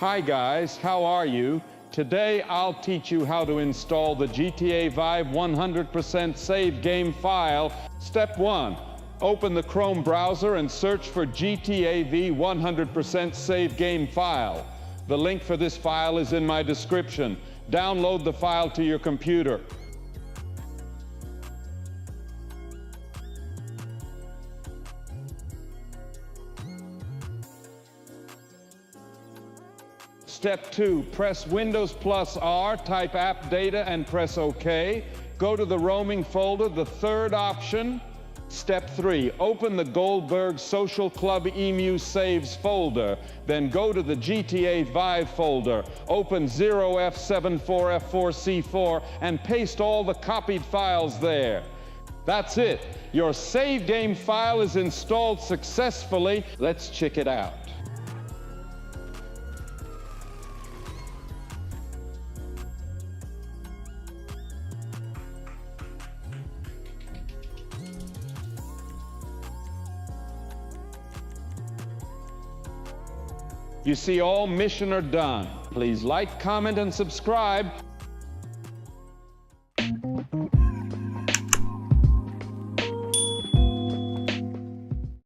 Hi guys, how are you? Today I'll teach you how to install the GTA Vive 100% save game file. Step 1. Open the Chrome browser and search for GTA V 100% save game file. The link for this file is in my description. Download the file to your computer. Step 2, press Windows plus R, type app data and press OK. Go to the roaming folder, the third option. Step 3, open the Goldberg Social Club Emu Saves folder. Then go to the GTA Vive folder, open 0F74F4C4 and paste all the copied files there. That's it. Your save game file is installed successfully. Let's check it out. You see, all missions are done. Please like, comment, and subscribe.